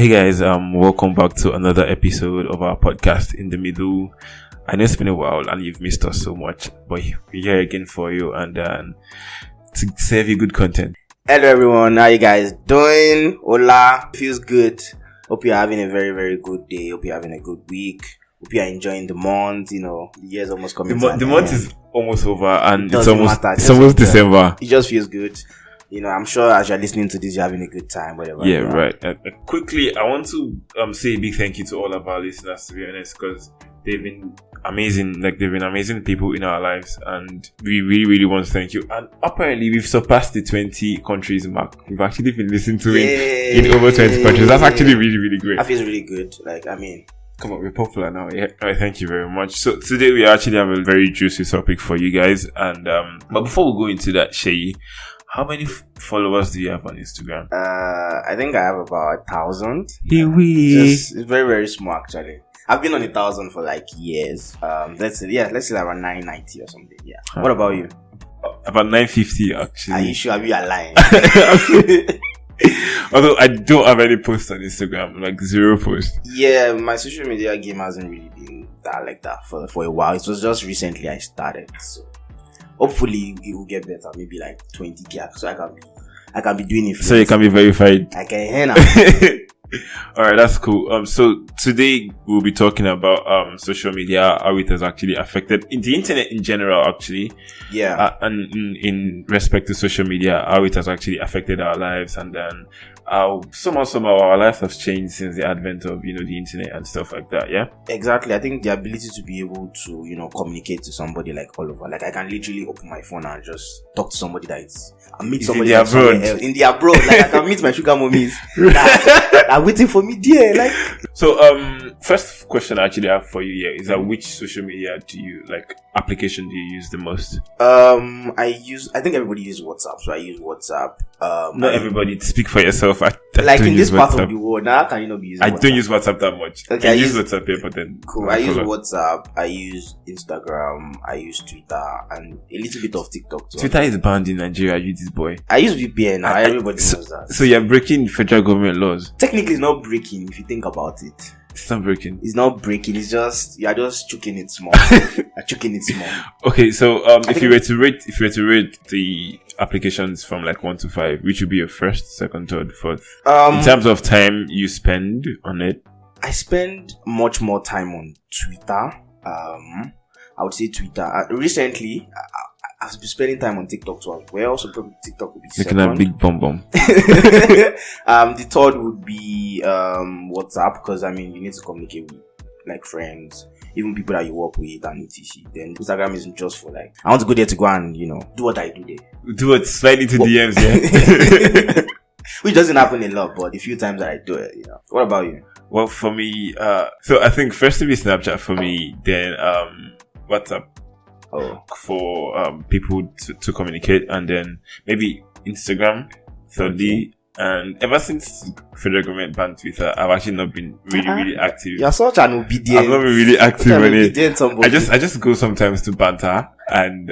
Hey guys, welcome back to another episode of our podcast In the Middle. I know it's been a while and you've missed us so much, but we're here again for you and to serve you good content. Hello everyone, how you guys doing? Hola, feels good. Hope you're having a very, very good day. Hope you're having a good week. Hope you're enjoying the month. You know, the year's almost coming. The month is almost over and it's almost almost December. It just feels good. You know, I'm sure as you're listening to this, you're having a good time, whatever. Yeah, right. Quickly, I want to say a big thank you to all of our listeners, to be honest, because they've been amazing. Like, they've been amazing people in our lives, and we really, really want to thank you. And apparently, we've surpassed the 20 countries mark. We've actually been listened to in over 20 countries. That's actually really, really great. That feels really good. Like, I mean, come on, we're popular now. Yeah, thank you very much. So today we actually have a very juicy topic for you guys. And but before we go into that, Shay, how many followers do you have on Instagram? I think I have about 1,000. Here we. It's very, very small actually. I've been on 1,000 for like years. Let's say around 990 or something. Yeah. What about you? About 950 actually. Are you sure? Are you lying? Although I don't have any posts on Instagram, like 0 posts. Yeah, my social media game hasn't really been that like that for a while. It was just recently I started, so hopefully it will get better. Maybe like 20k, so I can be doing it. So you can be verified. I can hear. Alright, that's cool. So today we'll be talking about social media, how it has actually affected the internet in general, actually. Yeah. And in respect to social media, how it has actually affected our lives, and then how somehow our life has changed since the advent of, the internet and stuff like that. Yeah. Exactly. I think the ability to be able to, communicate to somebody like all over. Like, I can literally open my phone and just talk to somebody and meet somebody in the abroad. Like, I can meet my sugar mummies. Are waiting for me there. Like, so first question I actually have for you here is that which social media application do you use the most? I think everybody uses WhatsApp, so I use WhatsApp. Not everybody. Speak for yourself. I like don't in use this part WhatsApp. of the world, now how can you not be using WhatsApp? I don't use WhatsApp that much. Okay, I use WhatsApp here, but then cool. I use WhatsApp, I use Instagram, I use Twitter, and a little bit of TikTok too. Twitter is banned in Nigeria. You this boy. I use VPN now. Everybody knows that. So you're breaking federal government laws. Technically, it's not breaking if you think about it. It's not breaking. It's not breaking. It's just you're just chucking it small. Chucking it small. Okay, so if you were to rate the applications from like 1 to 5, which would be your first, second, third, fourth? In terms of time you spend on it, I spend much more time on Twitter. I would say Twitter. Recently, I've been spending time on TikTok too as well. So probably TikTok would be second. Looking at big bum. The third would be WhatsApp, because you need to communicate with like friends, even people that you work with and etc. Then Instagram is just for like, I want to go there to go and do what I do there. Do what? Slide into DMs, yeah. Which doesn't happen a lot, but the few times that I do it, What about you? Well, for me, so I think first to be Snapchat for me, then WhatsApp. For people to communicate, and then maybe Instagram thirdly. And ever since federal government banned Twitter, I've actually not been really active. You're such an obedient. I've not been really active on it. Somebody. I just go sometimes to banter and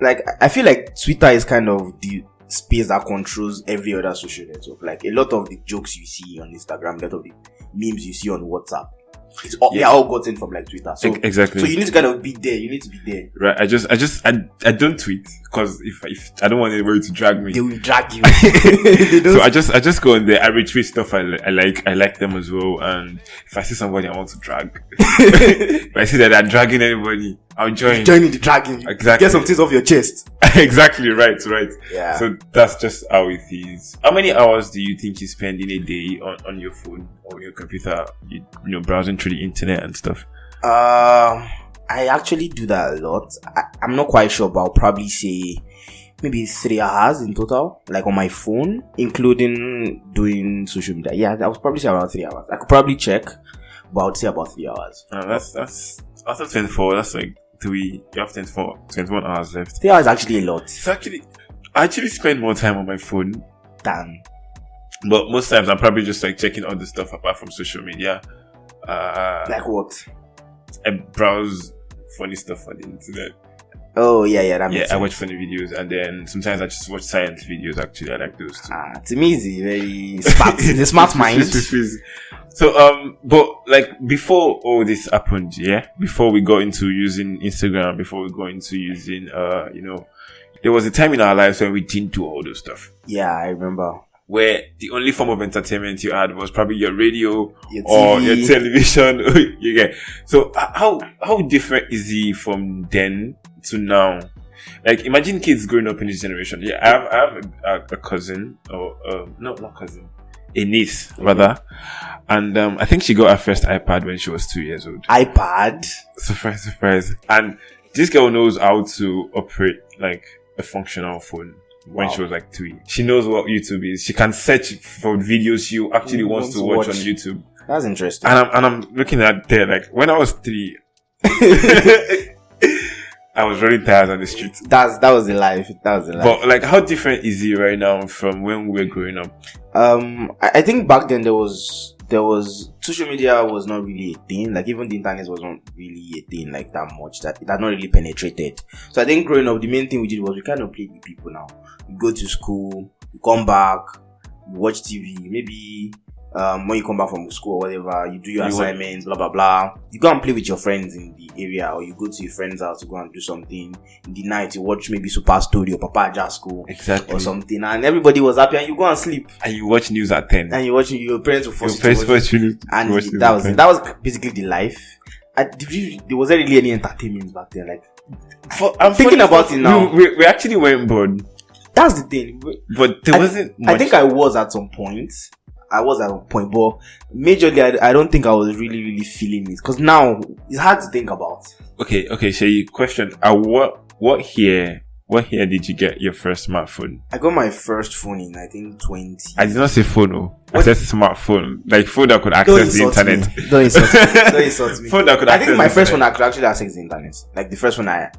like, I feel like Twitter is kind of the space that controls every other social network. Like, a lot of the jokes you see on Instagram, a lot of the memes you see on WhatsApp, they're all gotten from like Twitter. So exactly. So you need to kind of be there. You need to be there. Right. I don't tweet because if I don't want anybody to drag me, they will drag you. So I just go in there. I retweet stuff I like them as well. And if I see somebody I want to drag, if I see that they're dragging anybody, I'll join. Join in the dragging. Exactly. Get some things off your chest. Exactly. Right. Yeah. So that's just how it is. How many hours do you think you spend in a day on your phone or your computer? Browsing through the internet and stuff. I actually do that a lot. I'm not quite sure, but I'll probably say maybe 3 hours in total, like on my phone, including doing social media. Yeah, I would probably say around 3 hours. I could probably check, but I would say about 3 hours. That's after 24. That's like 3. You have 21 hours left. 3 hours is actually a lot. I actually spend more time on my phone. Damn. But most times I'm probably just like checking all the stuff apart from social media. Like what? I browse funny stuff on the internet. Oh yeah, that Yeah, makes I sense. watch funny videos, and then sometimes I just watch science videos. Actually, I like those too. To me, it's very smart. The smart mind. So, but like before all this happened, before we got into using Instagram, before we got into using, there was a time in our lives when we didn't do all those stuff. Yeah, I remember. Where the only form of entertainment you had was probably your radio Your or TV. your television. You get. So how different is he from then to now? Like, imagine kids growing up in this generation. Yeah, I have a cousin, or not cousin, a niece rather, and I think she got her first iPad when she was 2 years old. iPad. Surprise! And this girl knows how to operate like a functional phone. When she was like 3, she knows what YouTube is. She can search for videos she actually wants to watch on YouTube. That's interesting. And I'm looking at there, like when I was 3, I was running tires on the streets. That was the life. But like, how different is he right now from when we were growing up? I think back then there was social media was not really a thing. Like, even the internet wasn't really a thing like that much. That it had not really penetrated. So I think growing up, the main thing we did was we kind of played with people. Now you go to school, you come back, you watch TV. Maybe when you come back from school or whatever, you do your assignments, blah blah blah. You go and play with your friends in the area, or you go to your friend's house to go and do something. In the night, you watch maybe Super Story or Papa Jasco, exactly, or something, and everybody was happy, and you go and sleep. And you watch news at 10. And you watch your parents will force you you to watch. And that was basically the life. There wasn't really any entertainment back then. Like, I'm thinking about it now. We actually weren't bored. That's the thing. But there wasn't much. I think I was at some point. But majorly, I don't think I was really, really feeling it. Because now, it's hard to think about. Okay, Shay, question. What year did you get your first smartphone? I got my first phone in, I think, 20. I did not say phone, I said smartphone. Like, phone that could access the internet. Don't insult me. Phone that could access the internet. I think my first one I could actually access the internet. Like, the first one I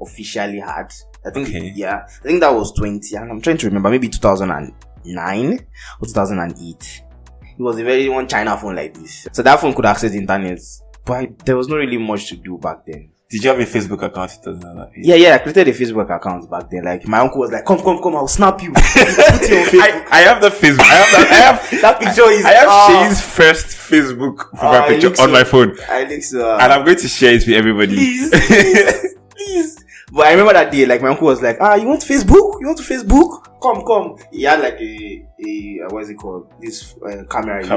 officially had. I think, I think that was 20. And I'm trying to remember, maybe 2009 or 2008. It was a very one China phone like this. So that phone could access the internet. But there was not really much to do back then. Did you have a Facebook account in 2008? Yeah, I created a Facebook account back then. Like, my uncle was like, come, I'll snap you. Put you on Facebook. I have the Facebook. I have that picture is... I have Shay's first Facebook profile picture on my phone. I think so. And I'm going to share it with everybody. Please. But I remember that day, like, my uncle was like, you want Facebook? You want to Facebook? Come. He had like a what is it called? This camera. He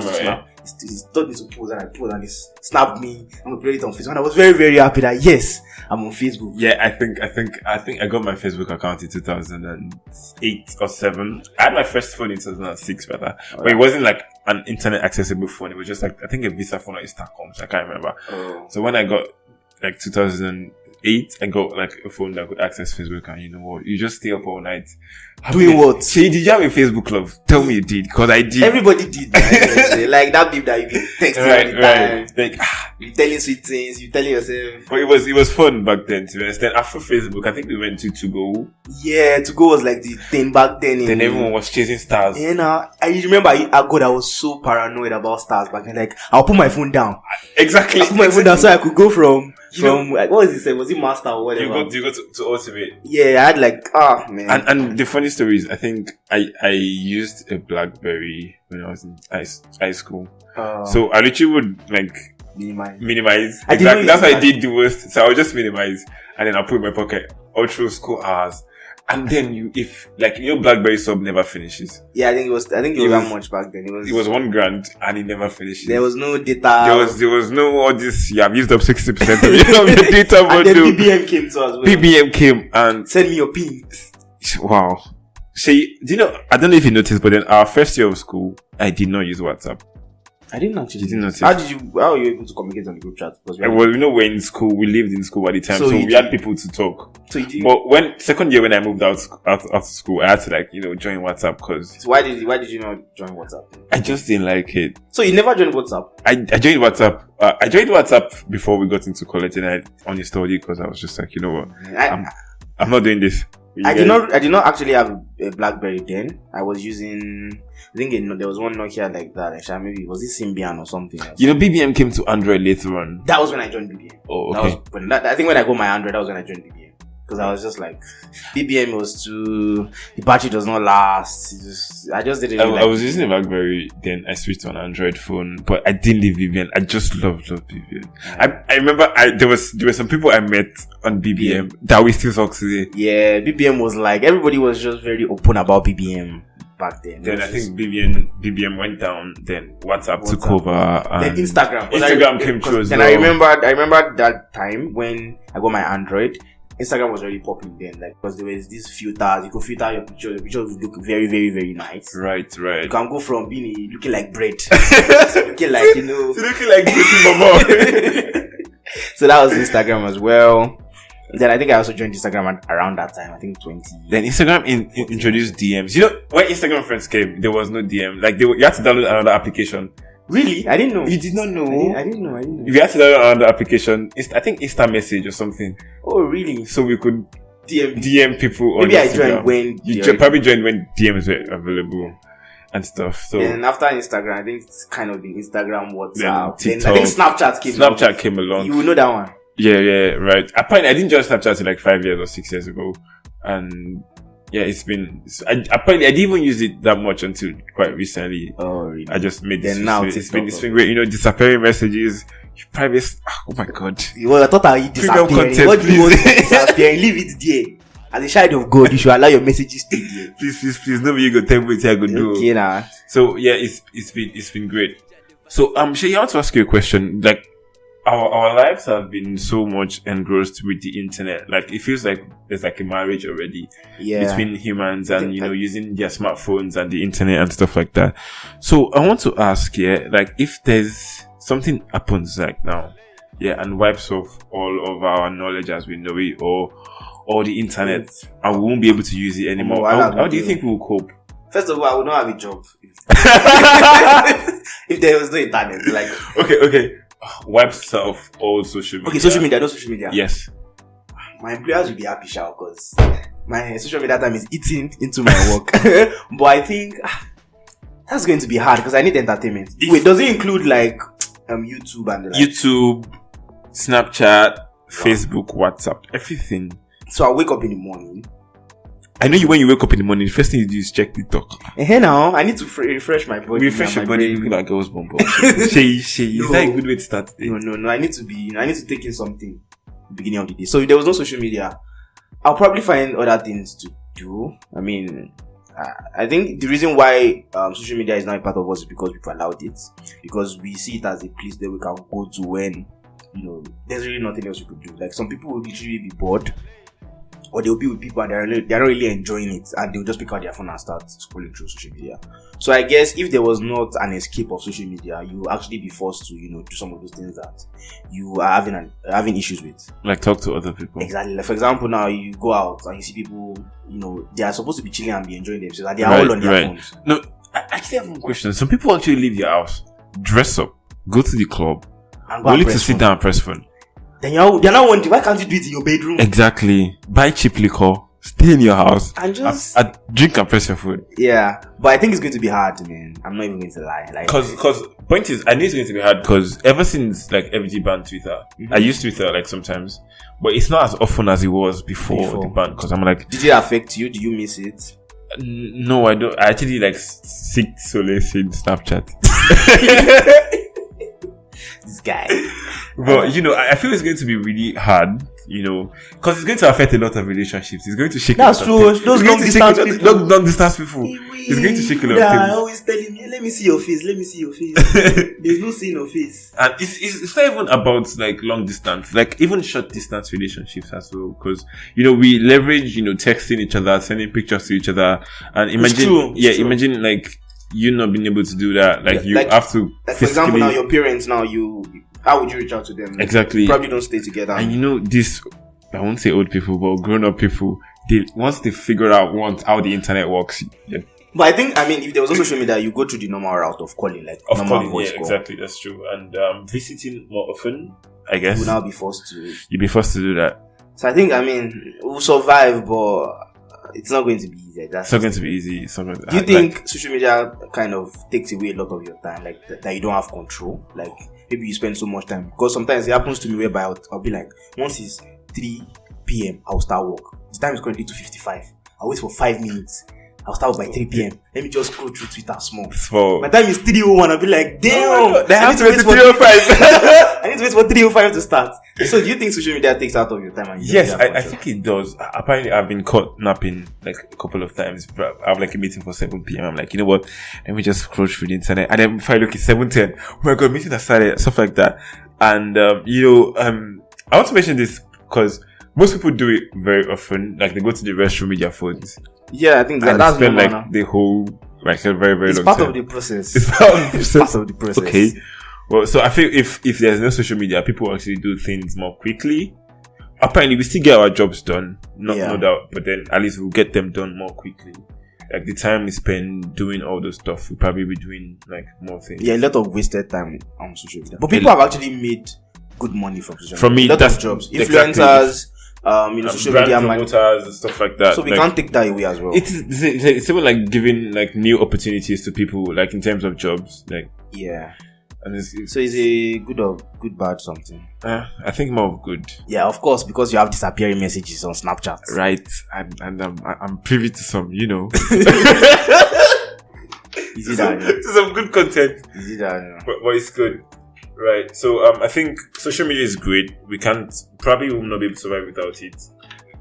told me to pose, and I posed, and he snapped me. I'm gonna play it on Facebook. And I was very, very happy that yes, I'm on Facebook. Yeah, I think I got my Facebook account in 2008 or 7. I had my first phone in 2006, rather. But it wasn't like an internet accessible phone. It was just like, I think, a Visa phone or a Starcom. I can't remember. So when I got like 2008, I got like a phone that could access Facebook, and you know what? You just stay up all night. Doing what? Shay, did you have a Facebook club? Tell me you did, because I did. Everybody did. Right? Like that babe that you be texting all the time. Like, you telling sweet things, you telling yourself. But it was fun back then, to be honest. Then after Facebook, I think we went to Go. Yeah, To Go was like the thing back then. Then everyone was chasing stars. Yeah, I remember, I was so paranoid about stars back then. Like, I'll put my phone down. Exactly. I'll put my phone down so I could go from like, what was it? Was it Master or whatever? You go to Ultimate. Yeah, I had like, man. And the funny story is, I think I used a BlackBerry when I was in high school. So I literally would like minimize. Exactly. That's what I did the worst. So I would just minimize, and then I'll put it in my pocket all through school hours. And then BlackBerry sub never finishes. Yeah, I think it was that much back then. It was $1,000 and it never finishes. There was no data. There was no all this. You have used up 60% of your data. And then BBM came to us. Well. BBM came and send me your pin. Wow. Shay, do you know? I don't know if you noticed, but then our first year of school, I did not use WhatsApp. I didn't actually. Notice. How were you able to communicate on the group chat? Well, we're in school. We lived in school at the time, so we had people to talk. So you did. But second year when I moved out of school, I had to join WhatsApp because. So why did you not join WhatsApp? I just didn't like it. So you never joined WhatsApp? I joined WhatsApp. I joined WhatsApp before we got into college, and I uninstalled it because I was just like, you know what, I'm not doing this. I did not actually have a BlackBerry then. I was using, I think there was one Nokia like that. Actually, maybe was it Symbian or something else. BBM came to Android later on. That was when I joined BBM. Oh, okay. I think when I got my Android, that was when I joined BBM. because I was just like, BBM was too, the battery does not last. I just didn't. I was using a BlackBerry, then I switched to an Android phone, but I didn't leave BBM. I just loved BBM. I remember there were some people I met on BBM that we still talk today. Yeah, BBM was like, everybody was just very open about BBM back then. Then I think BBM went down. Then WhatsApp took over. And then Instagram came through as well. Then I remember that time when I got my Android. Instagram was already popping then, like, because there was these filters. You could filter your pictures. The pictures would look very, very, very nice. Right. You can go from being looking like bread to looking like, looking like Mama. So that was Instagram as well. Then I think I also joined Instagram around that time. I think 20. Then Instagram introduced DMs. You know, when Instagram friends came, there was no DM. Like, you had to download another application. Really? I didn't know. You did not know? I didn't know. You had to download another application. I think Insta message or something. Oh, really? So we could DM people on Maybe Instagram. I joined when... You probably joined when DMs were available and stuff. So then after Instagram, I think it's kind of been Instagram, WhatsApp. Then I think Snapchat came along. You will know that one. Yeah, right. Apparently, I didn't join Snapchat till like 5 years or 6 years ago. And yeah, apparently I didn't even use it that much until quite recently. Oh, really? I just made this. Now it's been great. Disappearing messages, private. Oh my god. Well, I thought I disappearing. What do you want to disappear? Leave it there. As a child of God, you should allow your messages to be there. Please. Nobody go tell me what I go do. Okay, nah. So yeah, it's been great. So Shay, I want to ask you a question. Like, our lives have been so much engrossed with the internet. Like, it feels like there's like a marriage already between humans and, using their smartphones and the internet and stuff like that. So I want to ask, like, if there's something happens like now, and wipes off all of our knowledge as we know it, or the internet, and we won't be able to use it anymore. How do you think we will cope? First of all, I would not have a job if there was no internet. Like, okay. Wipes off all social media. Okay, social media, no social media. Yes. My employers will be happy, because my social media time is eating into my work. But I think that's going to be hard because I need entertainment. Wait, does it include like YouTube and YouTube, Snapchat, Facebook, WhatsApp, everything? So I wake up in the morning. I know when you wake up in the morning, the first thing you do is check TikTok. Now I need to refresh my body. Refresh your body, looking like girl's bumper. Shay. Is that a good way to start today? No. I need to take in something at the beginning of the day. So if there was no social media, I'll probably find other things to do. I mean, I think the reason why social media is not a part of us is because we've allowed it. Because we see it as a place that we can go to when, there's really nothing else we could do. Like, some people will literally be bored, or they'll be with people and they're not really enjoying it, and they'll just pick out their phone and start scrolling through social media. So I guess if there was not an escape of social media, you will actually be forced to, do some of those things that you are having issues with. Like, talk to other people. Exactly. Like, for example, now you go out and you see people, they are supposed to be chilling and be enjoying themselves, and they are all on their phones. No, I actually have one question. Some people actually leave their house, dress up, go to the club, only to sit down and press phone. Then they're not wondering, why can't you do it in your bedroom? Exactly. Buy cheap liquor, stay in your house, and just drink and press your phone. Yeah, but I think it's going to be hard, man. I'm not even going to lie. Like, because point is, I know it's going to be hard because ever since like FG banned Twitter, I use Twitter like sometimes, but it's not as often as it was before the ban. Because I'm like, did it affect you? Do you miss it? No, I don't. I actually like seek solace in Snapchat. This guy. But I feel it's going to be really hard, because it's going to affect a lot of relationships. It's going to shake. That's true. Those long distance people. Long distance people. It's going to shake a lot of things. Always telling me, let me see your face. There's no seeing your face. And it's not even about like long distance, like even short distance relationships as well. Because we leverage texting each other, sending pictures to each other, and imagine imagine like you not being able to do that. Like you have to. Like, for example, now your parents how would you reach out to them? Exactly. You probably don't stay together. And this, I won't say old people, but grown-up people, once they figure out how the internet works. Yeah. But I think, if there was no social media, you go through the normal route of calling, like normal voice call. Exactly, that's true. And visiting more often, I guess. You'll now be forced to. You'll be forced to do that. So I think, we'll survive, but it's not going to be easy. It's not going to be easy. Do you think social media kind of takes away a lot of your time, like that you don't have control? Like, maybe you spend so much time, because sometimes it happens to me whereby I'll be like, once it's 3 p.m. I'll start work. The time is currently 2:55. I'll wait for 5 minutes. I'll start by 3 p.m. Let me just scroll through Twitter small. My time is 3:01. I'll be like, damn! I have to wait for 3:05. I need to wait for 3:05 to start. So do you think social media takes out of your time? Yes, I think it does. Apparently, I've been caught napping like a couple of times. I have like a meeting for 7 p.m. I'm like, you know what? Let me just scroll through the internet. And then if I look, it's 7:10. Oh my god, meeting has started. Stuff like that. And, I want to mention this because most people do it very often. Like they go to the restroom with their phones. Yeah, I think that's spend like the whole like a very, very long time. It's part of the process. It's part of the process. Part of the process. Okay. Well, so I feel if there's no social media, people actually do things more quickly. Apparently, we still get our jobs done, no doubt. But then at least we'll get them done more quickly. Like the time we spend doing all those stuff, we'll probably be doing like more things. Yeah, a lot of wasted time on social media. But people have actually made good money from social media. From me, that's jobs. Influencers. Social media promoters and stuff like that. So we can't take that away as well. It's even like giving like new opportunities to people, like in terms of jobs, like And so it's a good or good bad something. I think more of good. Yeah, of course, because you have disappearing messages on Snapchat, right? And I'm privy to some, Is it that? To some good content. Is it that? But it's good. Right, so I think social media is great. We will not be able to survive without it.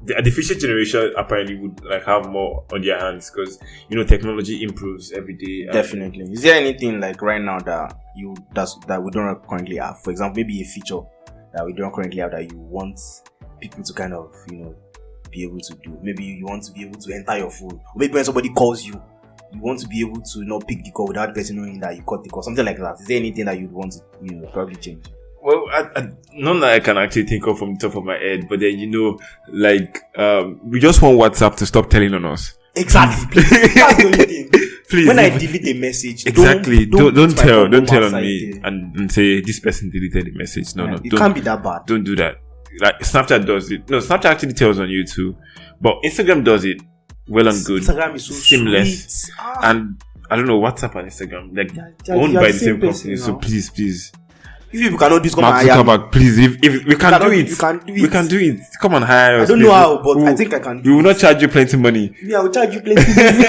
The future generation apparently would like have more on their hands because technology improves every day. Definitely. Is there anything like right now that we don't currently have? For example, maybe a feature that we don't currently have that you want people to kind of be able to do. Maybe you want to be able to enter your phone. Or maybe when somebody calls you, you want to be able to not pick the call without the person knowing that you caught the call. Something like that. Is there anything that you'd want to probably change? Well, none that I can actually think of from the top of my head, but then we just want WhatsApp to stop telling on us. Exactly. That's the only thing. Please. When I delete a message, exactly. Don't tell on me and say this person deleted the message. No, it can't be that bad. Don't do that. Like Snapchat does it. No, Snapchat actually tells on you too, but Instagram does it well and good. Instagram is so seamless, and I don't know, WhatsApp and Instagram owned by the same company. So please. If you cannot do this, come on, back, please. If we can do it, we can do it. Come on, hire us. I don't know how, but I think I can. We will not charge you plenty money. Yeah, I will charge you plenty money.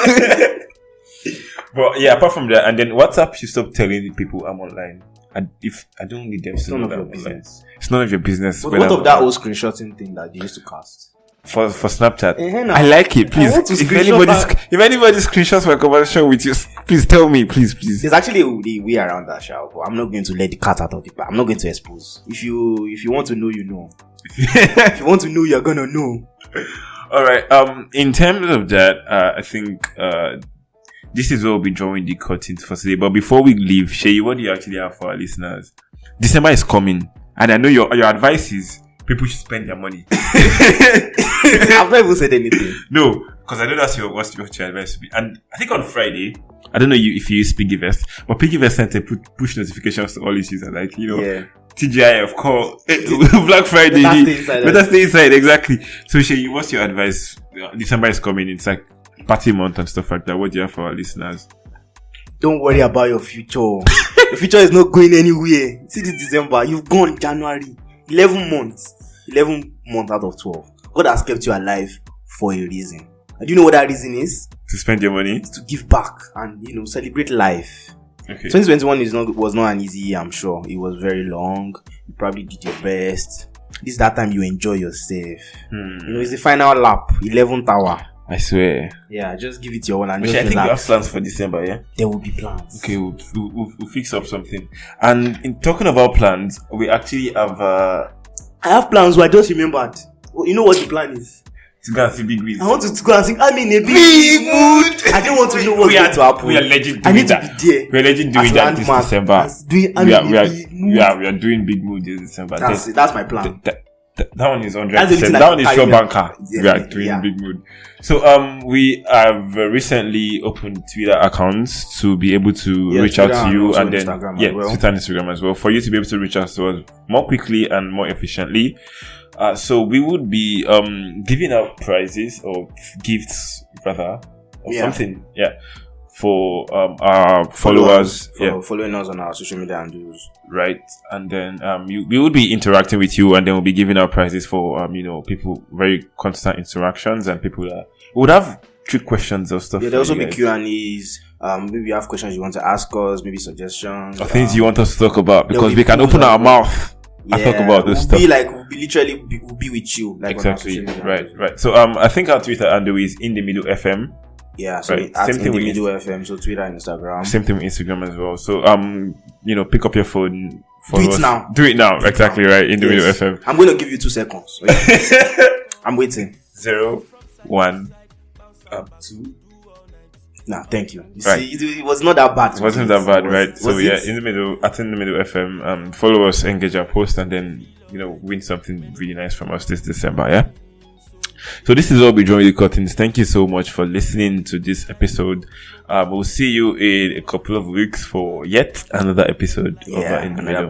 But yeah, apart from that, and then WhatsApp should stop telling people I'm online. And if I don't need them to know that I'm online, it's none of your business. But what of that old screenshotting thing that they used to cast? For Snapchat, I like it. Please, if anybody screenshots my conversation with you, please tell me, please. There's actually a way around that, but I'm not going to let the cat out of the bag. I'm not going to expose. If you want to know, you know. If you want to know, you're gonna know. All right. In terms of that, I think this is where we'll be drawing the curtains for today. But before we leave, Shay, what do you actually have for our listeners? December is coming, and I know your advice is people should spend their money. I've not even said anything. No, because I know that's what your advice would be. And I think on Friday, I don't know if you use Piggyvest, but Piggyvest sent a push notifications to all its users, like, TGIF, call, Black Friday. Better stay inside, exactly. So, Shay, what's your advice? December is coming, it's like party month and stuff like that. What do you have for our listeners? Don't worry about your future. Your future is not going anywhere. See this December, you've gone January. 11 months out of 12. God has kept you alive for a reason. And do you know what that reason is? To spend your money? It's to give back and, celebrate life. Okay. 2021 was not an easy year, I'm sure. It was very long. You probably did your best. This is that time you enjoy yourself. It's the final lap, 11th hour. I swear. Yeah, just give it your one and I think you have plans for December, yeah? There will be plans. Okay, we'll fix up something. And in talking about plans, we actually have I have plans, but I just remembered. You know what the plan is? To go and see Big Wiz. I want to go and sing. I'm in a big mood. I don't want to know what's going to happen. We are legend doing that. I need to be there. We are legend doing that this December. We are doing Big Mood this December. That's my plan. That one is 100%. That one is sure banker. We are doing Big Mood. So we have recently opened Twitter accounts to be able to reach out to you, and then Twitter and Instagram as well, for you to be able to reach out to us more quickly and more efficiently. So we would be giving out prizes or gifts rather, or something, for our followers. For following us on our social media handles. Right, and then we will be interacting with you, and then we'll be giving out prizes for people, very constant interactions, and people that would have trick questions or stuff. Yeah, there'll also be Q&As. Maybe you have questions you want to ask us, maybe suggestions or things you want us to talk about, because we can open our mouth and talk about this stuff. We'll be with you. Like, exactly. Right. So I think our Twitter handle is In The Middle FM. Yeah, so right. Same thing with Middle FM, so Twitter and Instagram. Same thing with Instagram as well. So pick up your phone. Do it now. Do it now. Exactly right. In The Middle FM. I'm going to give you 2 seconds. I'm waiting. 0, 1, 2. Nah, thank you. You see, it was not that bad. It wasn't that bad, right? So yeah, In The Middle FM. Follow us, engage our post, and then win something really nice from us this December. Yeah. So this is all we drawing the curtains. Thank you so much for listening to this episode. We'll see you in a couple of weeks for yet another episode of In The Middle.